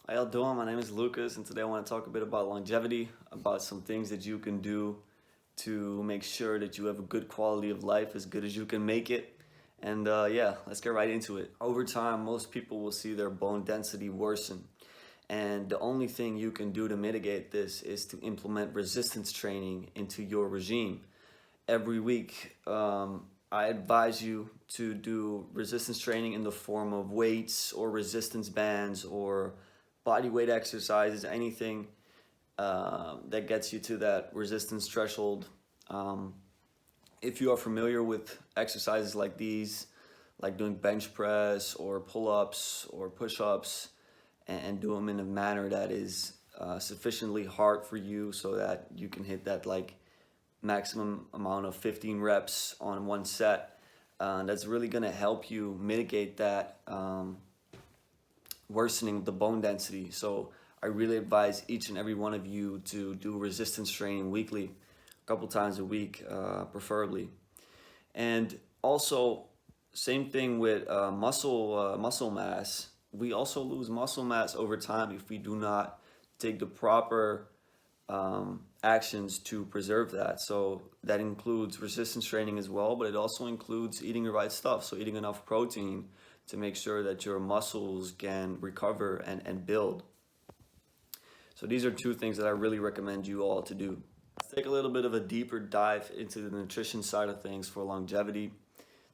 How y'all doing? My name is Lucas, and today I want to talk a bit about longevity, about some things that you can do to make sure that you have a good quality of life, as good as you can make it. And yeah, let's get right into it. Over time, most people will see their bone density worsen. And the only thing you can do to mitigate this is to implement resistance training into your regime. Every week, I advise you to do resistance training in the form of weights or resistance bands or body weight exercises, anything that gets you to that resistance threshold. Um, if you are familiar with exercises like these, like doing bench press or pull ups or push ups, and do them in a manner that is sufficiently hard for you so that you can hit that like maximum amount of 15 reps on one set. That's really going to help you mitigate that worsening of the bone density. So I really advise each and every one of you to do resistance training weekly, a couple times a week, preferably. And also, same thing with muscle mass. We also lose muscle mass over time if we do not take the proper actions to preserve that. So that includes resistance training as well, but it also includes eating the right stuff. So eating enough protein to make sure that your muscles can recover and build. So these are two things that I really recommend you all to do. Let's take a little bit of a deeper dive into the nutrition side of things for longevity.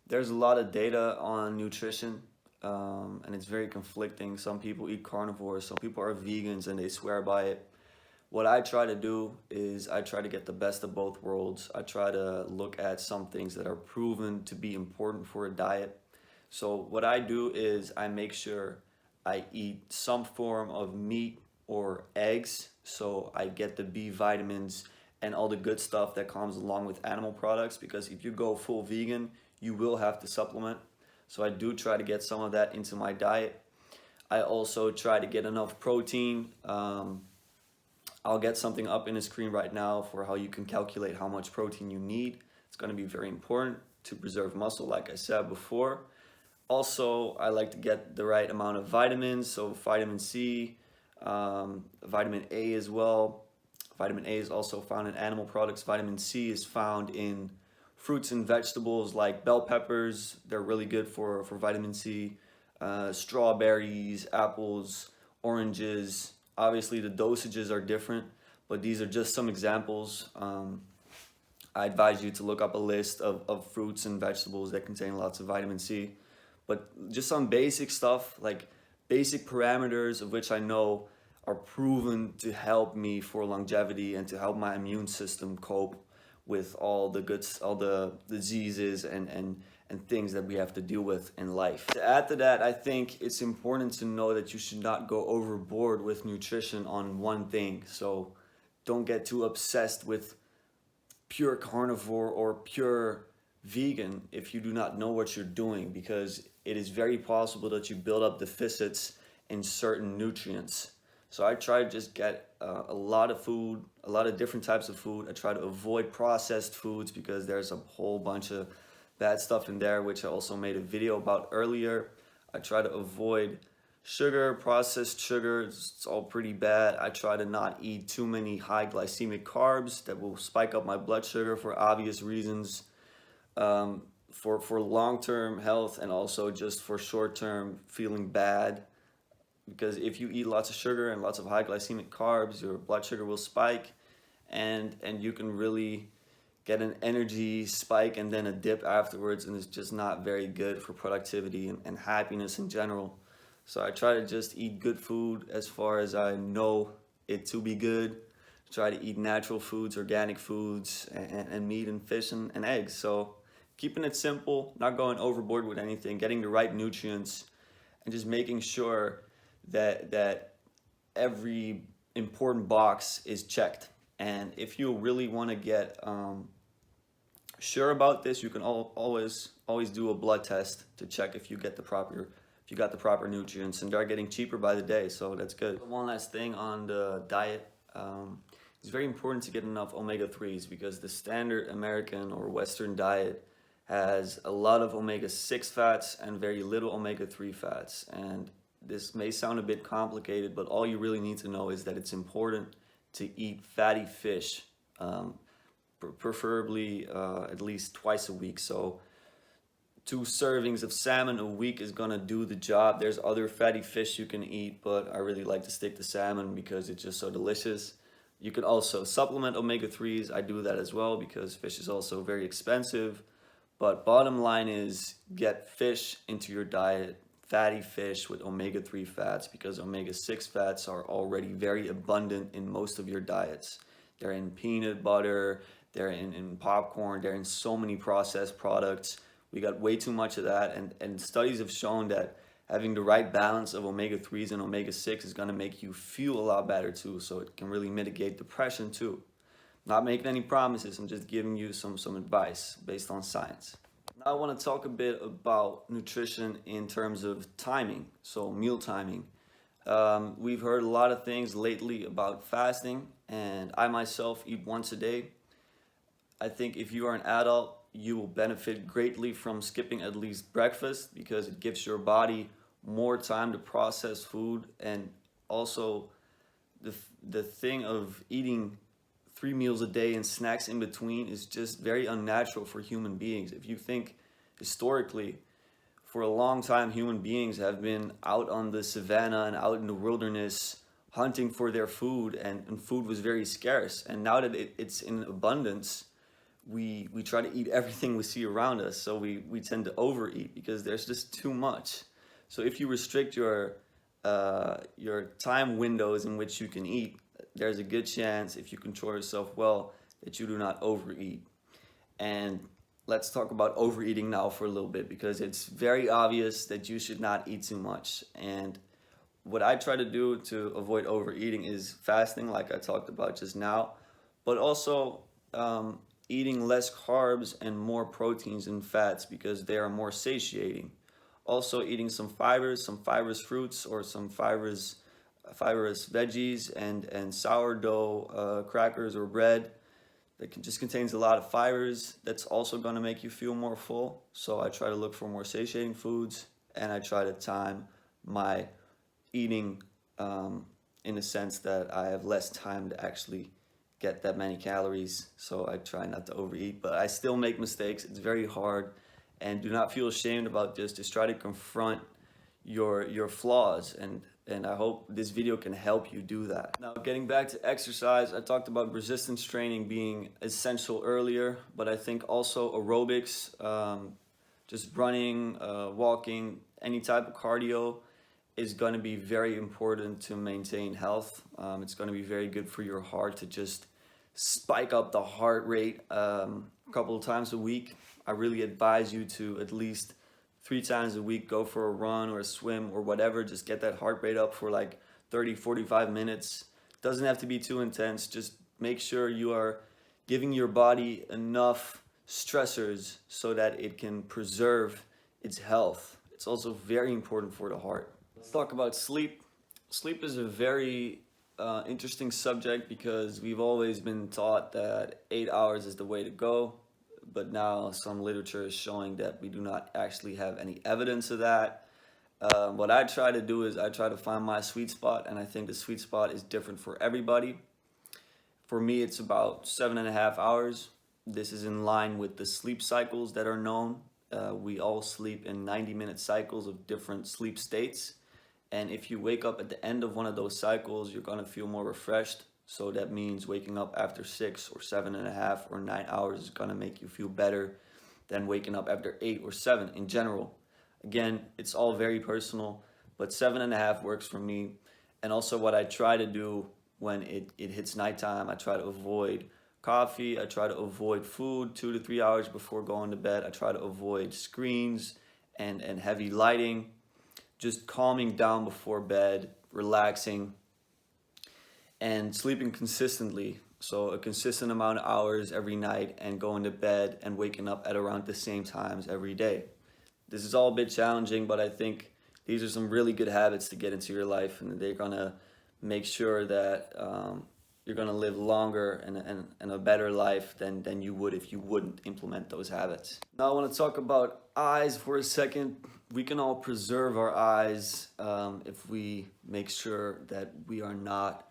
There's a lot of data on nutrition, and it's very conflicting. Some people eat carnivore, some people are vegans and they swear by it. What I try to do is I try to get the best of both worlds. I try to look at some things that are proven to be important for a diet. So what I do is I make sure I eat some form of meat or eggs, so I get the B vitamins and all the good stuff that comes along with animal products, because if you go full vegan, you will have to supplement. So I do try to get some of that into my diet. I also try to get enough protein. I'll get something up in the screen right now for how you can calculate how much protein you need. It's going to be very important to preserve muscle, like I said before. Also, I like to get the right amount of vitamins, so vitamin C, vitamin A as well. Vitamin A is also found in animal products. Vitamin C is found in fruits and vegetables like bell peppers. They're really good for vitamin C. Strawberries, apples, oranges. Obviously, the dosages are different, but these are just some examples. I advise you to look up a list of fruits and vegetables that contain lots of vitamin C. But just some basic stuff, like basic parameters of which I know are proven to help me for longevity and to help my immune system cope with all the diseases and things that we have to deal with in life. To add to that, I think it's important to know that you should not go overboard with nutrition on one thing. So don't get too obsessed with pure carnivore or pure vegan if you do not know what you're doing, because it is very possible that you build up deficits in certain nutrients. So I try to just get a lot of food, a lot of different types of food. I try to avoid processed foods because there's a whole bunch of bad stuff in there, which I also made a video about earlier. I try to avoid sugar, processed sugar, it's all pretty bad. I try to not eat too many high glycemic carbs that will spike up my blood sugar for obvious reasons. For long-term health and also just for short-term feeling bad, because if you eat lots of sugar and lots of high glycemic carbs, your blood sugar will spike, and you can really get an energy spike and then a dip afterwards, and it's just not very good for productivity and happiness in general. So I try to just eat good food as far as I know it to be good. Try to eat natural foods, organic foods, and meat and fish and eggs. So keeping it simple, not going overboard with anything, getting the right nutrients, and just making sure that every important box is checked. And if you really want to get sure about this, you can always do a blood test to check if you got the proper nutrients, and they're getting cheaper by the day, so that's good. One last thing on the diet. It's very important to get enough omega-3s because the standard American or Western diet has a lot of omega-6 fats and very little omega-3 fats. And this may sound a bit complicated, but all you really need to know is that it's important to eat fatty fish, preferably at least twice a week. So 2 servings of salmon a week is gonna do the job. There's other fatty fish you can eat, but I really like to stick to salmon because it's just so delicious. You can also supplement omega-3s. I do that as well because fish is also very expensive. But bottom line is get fish into your diet, fatty fish with omega-3 fats, because omega-6 fats are already very abundant in most of your diets. They're in peanut butter, they're in popcorn, they're in so many processed products. We got way too much of that, and studies have shown that having the right balance of omega-3s and omega-6 is gonna make you feel a lot better too, so it can really mitigate depression too. Not making any promises, I'm just giving you some advice based on science. Now I wanna talk a bit about nutrition in terms of timing, so meal timing. We've heard a lot of things lately about fasting, and I myself eat once a day. I think if you are an adult, you will benefit greatly from skipping at least breakfast because it gives your body more time to process food. And also the thing of eating 3 meals a day and snacks in between is just very unnatural for human beings. If you think historically, for a long time, human beings have been out on the savannah and out in the wilderness hunting for their food, and food was very scarce. And now that it's in abundance, we try to eat everything we see around us, so we tend to overeat because there's just too much. So if you restrict your time windows in which you can eat, there's a good chance, if you control yourself well, that you do not overeat. And let's talk about overeating now for a little bit, because it's very obvious that you should not eat too much. And what I try to do to avoid overeating is fasting, like I talked about just now, but also eating less carbs and more proteins and fats because they are more satiating. Also eating some fibrous fruits, or some fibrous veggies, and sourdough crackers or bread that just contains a lot of fibers. That's also going to make you feel more full. So I try to look for more satiating foods, and I try to time my eating in a sense that I have less time to actually get that many calories, so I try not to overeat. But I still make mistakes. It's very hard, and do not feel ashamed about this. Just try to confront your flaws, and I hope this video can help you do that. Now, getting back to exercise, I talked about resistance training being essential earlier, but I think also aerobics, just running, walking, any type of cardio is going to be very important to maintain health. It's going to be very good for your heart to just spike up the heart rate a couple of times a week. I really advise you to at least 3 times a week go for a run or a swim or whatever. Just get that heart rate up for like 30-45 minutes. Doesn't have to be too intense. Just make sure you are giving your body enough stressors so that it can preserve its health. It's also very important for the heart. Let's talk about sleep. Sleep is a very interesting subject because we've always been taught that 8 hours is the way to go, but now some literature is showing that we do not actually have any evidence of that. What I try to do is I try to find my sweet spot, and I think the sweet spot is different for everybody. For me, it's about 7.5 hours. This is in line with the sleep cycles that are known. We all sleep in 90-minute cycles of different sleep states. And if you wake up at the end of one of those cycles, you're going to feel more refreshed. So that means waking up after 6 or 7.5 or 9 hours is going to make you feel better than waking up after 8 or 7 in general. Again, it's all very personal, but 7.5 works for me. And also what I try to do when it hits nighttime, I try to avoid coffee. I try to avoid food 2 to 3 hours before going to bed. I try to avoid screens and heavy lighting. Just calming down before bed, relaxing, and sleeping consistently. So a consistent amount of hours every night, and going to bed and waking up at around the same times every day. This is all a bit challenging, but I think these are some really good habits to get into your life, and they're gonna make sure that you're gonna live longer and a better life than you would if you wouldn't implement those habits. Now I want to talk about eyes for a second. We can all preserve our eyes if we make sure that we are not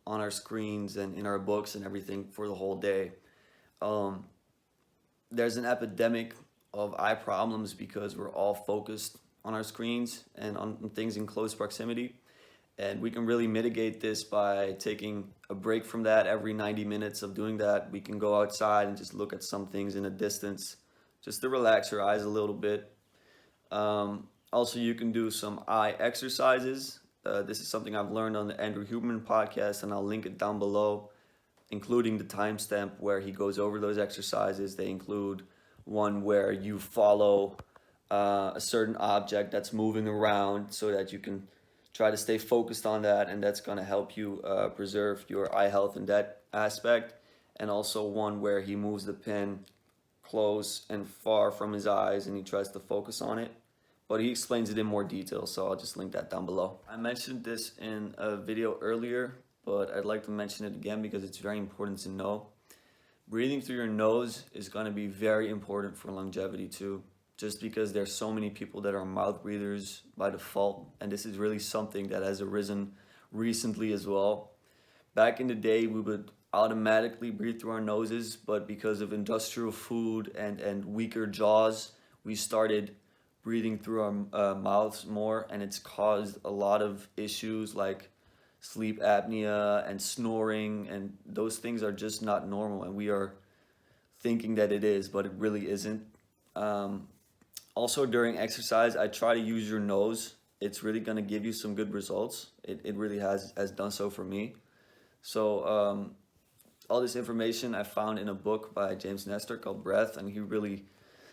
on our screens and in our books and everything for the whole day. There's an epidemic of eye problems because we're all focused on our screens and on things in close proximity. And we can really mitigate this by taking a break from that every 90 minutes of doing that. We can go outside and just look at some things in a distance just to relax your eyes a little bit. Also, you can do some eye exercises. This is something I've learned on the Andrew Huberman podcast, and I'll link it down below, including the timestamp where he goes over those exercises. They include one where you follow a certain object that's moving around so that you can try to stay focused on that, and that's going to help you preserve your eye health in that aspect. And also one where he moves the pen close and far from his eyes and he tries to focus on it, but he explains it in more detail, so I'll just link that down below. I mentioned this in a video earlier, but I'd like to mention it again because it's very important to know. Breathing through your nose is going to be very important for longevity too, just because there's so many people that are mouth breathers by default, and this is really something that has arisen recently as well. Back in the day, we would automatically breathe through our noses, but because of industrial food and weaker jaws, we started breathing through our mouths more, and it's caused a lot of issues like sleep apnea and snoring, and those things are just not normal, and we are thinking that it is, but it really isn't. Also, during exercise, I try to use your nose. It's really going to give you some good results. It really has done so for me. So all this information I found in a book by James Nestor called Breath, and he really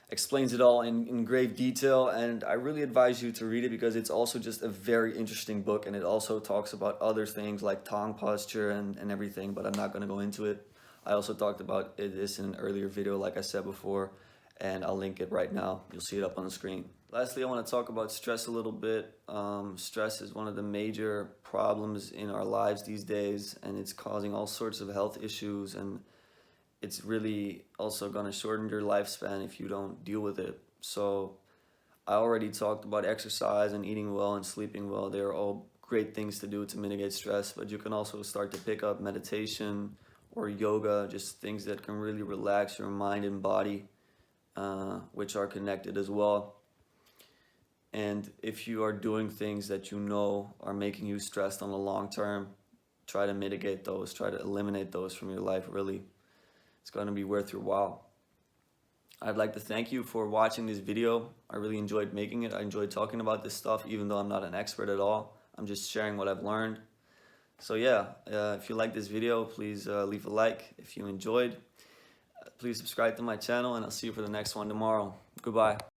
explains it all in grave detail, and I really advise you to read it because it's also just a very interesting book, and it also talks about other things like tongue posture and everything, but I'm not going to go into it. I also talked about this in an earlier video, like I said before, and I'll link it right now. You'll see it up on the screen. Lastly, I want to talk about stress a little bit. Stress is one of the major problems in our lives these days, and it's causing all sorts of health issues, and it's really also going to shorten your lifespan if you don't deal with it. So I already talked about exercise and eating well and sleeping well. They're all great things to do to mitigate stress, but you can also start to pick up meditation or yoga, just things that can really relax your mind and body, which are connected as well. And if you are doing things that you know are making you stressed on the long term, try to mitigate those, try to eliminate those from your life, really. It's going to be worth your while. I'd like to thank you for watching this video. I really enjoyed making it. I enjoyed talking about this stuff, even though I'm not an expert at all. I'm just sharing what I've learned. So yeah, if you like this video, please leave a like. If you enjoyed, please subscribe to my channel, and I'll see you for the next one tomorrow. Goodbye.